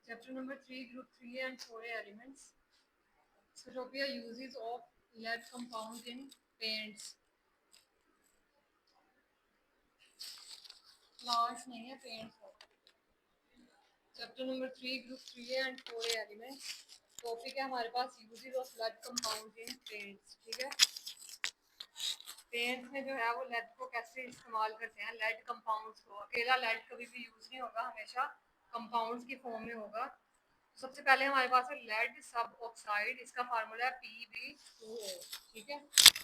Chapter number 3, group 3 and 4A elements. Scoptopia uses of lead compound in paints. Plants नहीं है paints है. Chapter number 3, group 3A and 4A elements. Topic है हमारे पास uses of lead compound in paints. ठीक है. Paints में जो है वो लेड को कैसे इस्तेमाल करते हैं, लेड कंपाउंड्स को. अकेला लेड कभी भी यूज नहीं होगा, हमेशा कंपाउंड्स की फॉर्म में होगा. सबसे पहले हमारे पास है लेड सब ऑक्साइड. इसका फार्मूला है Pb2O. ठीक है.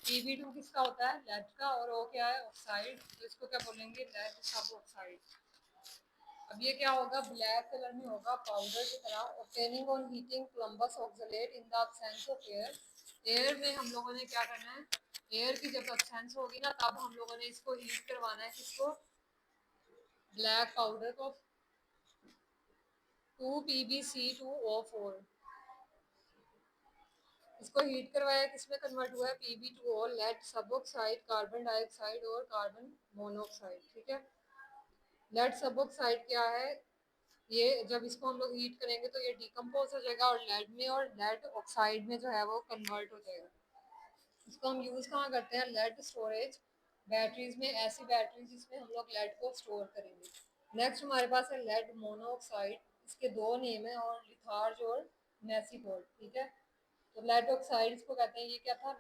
Pb2 किसका होता है, लेड का, और O क्या है, ऑक्साइड. तो इसको क्या बोलेंगे, लेड सब ऑक्साइड. अब ये क्या होगा, ब्लैक कलर में होगा, पाउडर की तरह. Obtaining on heating Columbus oxalate in the absence of air. Air में हम लोगों ने क्या करना है, एयर की जब एब्सेंस होगी ना, तब हम लोगों ने इसको हीट करवाना है. किसको, ब्लैक पाउडर को. 2PbC2O4. इसको हीट करवाया, किसमें कन्वर्ट हुआ है, Pb2O, लेड सब ऑक्साइड, कार्बन डाइऑक्साइड और कार्बन मोनोऑक्साइड. ठीक है. लेड सब ऑक्साइड क्या है, ये जब इसको हम लोग हीट करेंगे तो ये डिकम्पोज हो जाएगा और लेड में, और लेड ऑक्साइड में जो है वो कन्वर्ट हो जाएगा. इसको हम यूज़ कहाँ करते हैं, लेड स्टोरेज बैटरीज में. ऐसी बैटरीज जिसमें हम लोग लेड को स्टोर करेंगे. नेक्स्ट हमारे पास है लेड मोनोऑक्साइड. इसके दो नेम है, और लिथार्ज और मेसिकोल. ठीक है. तो लेड ऑक्साइड इसको कहते हैं. ये क्या था,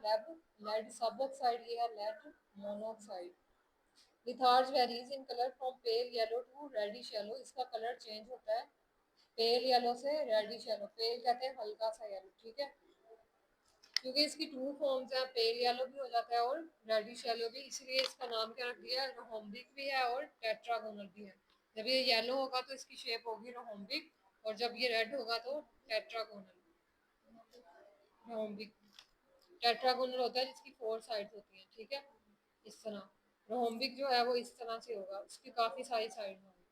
लेड सब ऑक्साइड. ये है lead monoxide. Litharge varies in colour from pale yellow to reddish yellow. इसका कलर चेंज होता है पेल येलो से रेडिश येलो. पेल कहते हैं हल्का सा येलो. ठीक है. क्योंकि इसकी टू फॉर्म्स हैं, पेल येलो भी हो जाता है और रेडिश येलो भी, इसलिए इसका नाम क्या रख दिया है, रोहोम्बिक भी है और टेट्रागोनल भी है. जब ये येलो होगा तो इसकी शेप होगी रोहोम्बिक, और जब ये रेड होगा तो टेट्रागोनल. रोहोम्बिक टेट्रागोनल होता है जिसकी 4 साइड्स होती हैं. ठीक है. इस तरह रोहोम्बिक जो है वो इस तरह से होगा, उसकी काफ़ी सारी साइड होंगी.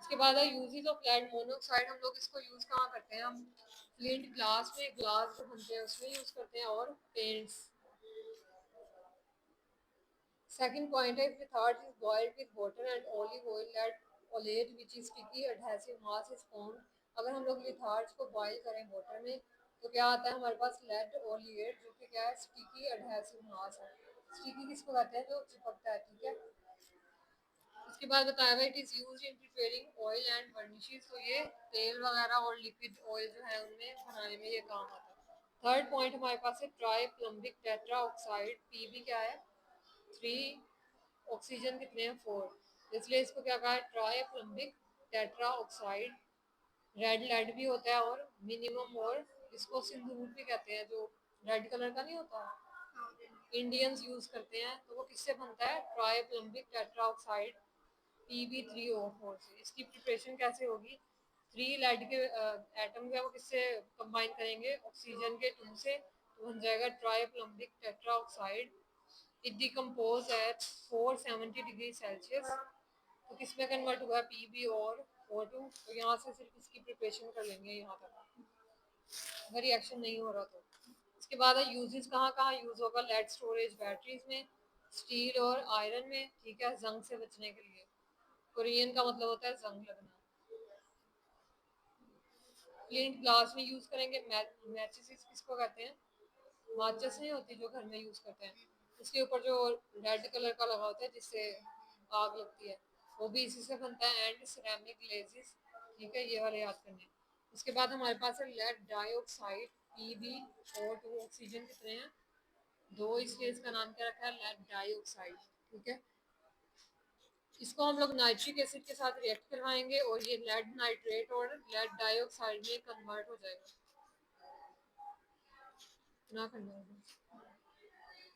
इसके बाद है यूजेस ऑफ लेड मोनोऑक्साइड. हम लोग इसको यूज़ कहाँ करते हैं, हम फ्लिंट ग्लास में, ग्लास जो बनते हैं उसमें यूज़ करते हैं, और पेंट्स. सेकंड पॉइंट है, litharge is boiled with water and olive oil, lead oleate which is sticky adhesive mass is formed. अगर हम लोग लिथार्ज को बॉईल करें वाटर में तो क्या आता है हमारे पास, लेड ओलिएट, जो कि क्या है, स्टिकी एडहेसिव मास है. स्टिकी किसको कहते हैं, जो चिपकता है. ठीक है. उसके बाद बताया हुआ it is used in preparing oil and varnishes. तो ये तेल वगैरह और लिक्विड ऑयल जो है उनमें बनाने में ये काम आता है. थर्ड पॉइंट हमारे पास है tri plumbic tetra oxide. PB क्या है, 3. ऑक्सीजन कितने हैं, 4. इसलिए इसको क्या कहा है, tri plumbic tetra oxide. Red lead भी होता है और मिनिमम, और इसको सिंदूर भी कहते हैं, जो रेड कलर का नहीं होता, इंडियंस यूज करते हैं. तो वो किससे बनता है, tri plumbic tetra oxide Pb3O4 से. इसकी प्रिपरेशन कैसे होगी, 3 लेड के एटम जो है वो किससे कंबाइन करेंगे, ऑक्सीजन के 2 से, तो बन जाएगा tri plumbic tetra oxide. It decompose at 470 degree Celsius. तो किस में कन्वर्ट हुआ है, Pb और O2. तो यहाँ से सिर्फ इसकी प्रिपरेशन कर लेंगे यहाँ तक, अगर रिएक्शन नहीं हो रहा तो. इसके बाद है यूजेस, कहाँ कहाँ यूज़ होगा, लेड स्टोरेज बैटरीज में, स्टील और आयरन में. ठीक है. जंग से बचने के लिए. कोरियन का मतलब होता है जंग लगना. फ्लिंट ग्लास में यूज़ करेंगे. मैचिस किसको कहते हैं, माचिस नहीं होती जो घर में यूज़ करते हैं, उसके ऊपर जो रेड कलर का लगा होता है जिससे आग लगती है, वो भी इसी से बनता है. And ceramic glazes. ठीक है. ये वाले याद करने. उसके बाद हमारे पास है लेड डाइऑक्साइड. Pb और 2 ऑक्सीजन कितने हैं, 2, इसलिए इसका नाम क्या रखा है, लेड डाइऑक्साइड. ठीक है. इसको हम लोग नाइट्रिक एसिड के साथ रिएक्ट करवाएंगे और ये लेड नाइट्रेट और लेड डाइऑक्साइड में कन्वर्ट हो जाएगा. ना करना होगा.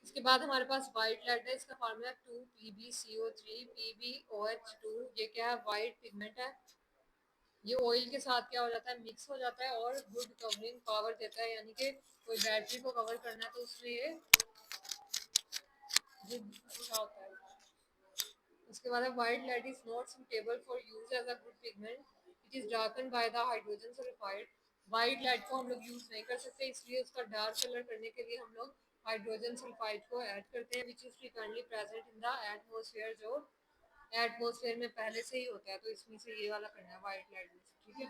इसके बाद हमारे पास वाइट लेड है. इसका फार्मूला 2PbCO3 PbOH2. ये क्या है, वाइट पिगमेंट है. ये ऑयल के साथ क्या हो जाता है, मिक्स हो जाता है और गुड कवरिंग पावर देता है. यानी कि कोई बैटरी को कवर करना है तो उसमें ये गुड अच्छा होता है. उसके बाद white lead is not suitable for use as a good pigment. It is darken by the hydrogen sulphide. White lead को हम लोग यूज नहीं कर सकते, इसलिए उसका डार्क कलर करने के लिए हम लोग हाइड्रोजन सल्फाइड को ऐड करते हैं, which is frequently present in the atmosphere. जो एटमॉस्फेयर में पहले से ही होता है, तो इसमें से ये वाला करना है वाइट लेड में से, ठीक है।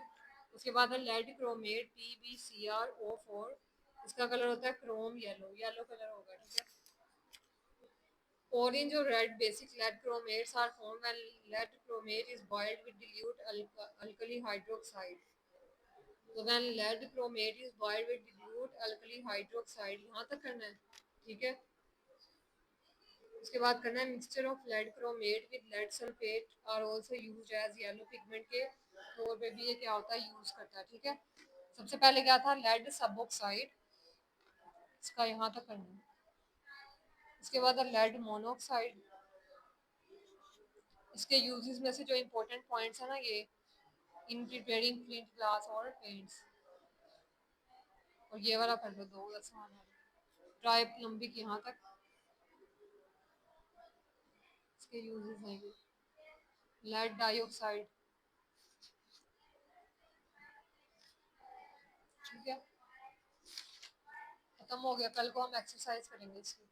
उसके बाद है लेड क्रोमेट PbCrO4, इसका कलर होता है क्रोम येलो, येलो कलर होगा, ठीक है। Orange or red basic lead chromates are formed when lead chromate is boiled with dilute alkali hydroxide. तो when lead chromate is boiled with dilute alkali hydroxide, यहाँ तक करना है, ठीक है। उसके बाद करना है mixture of lead chromate with lead sulphate are also used as yellow pigment के तौर पे भी ये क्या होता है, यूज करता है, ठीक है। सबसे पहले क्या था, लेड सब ऑक्साइड, इसका यहाँ तक करना है। उसके बाद लेड मोनोऑक्साइड, इसके यूजेस में से जो इम्पोर्टेंट पॉइंट्स है ना, ये इन प्रिपेयरिंग फ्लिंट ग्लास और पेंट्स, और ये वाला कर लो दो आसान है, ट्राई प्लम्बिक यहाँ तक, इसके यूजेस हैं ये। लेड डाइऑक्साइड, ठीक है, खत्म हो गया। कल को हम एक्सरसाइज करेंगे इसकी।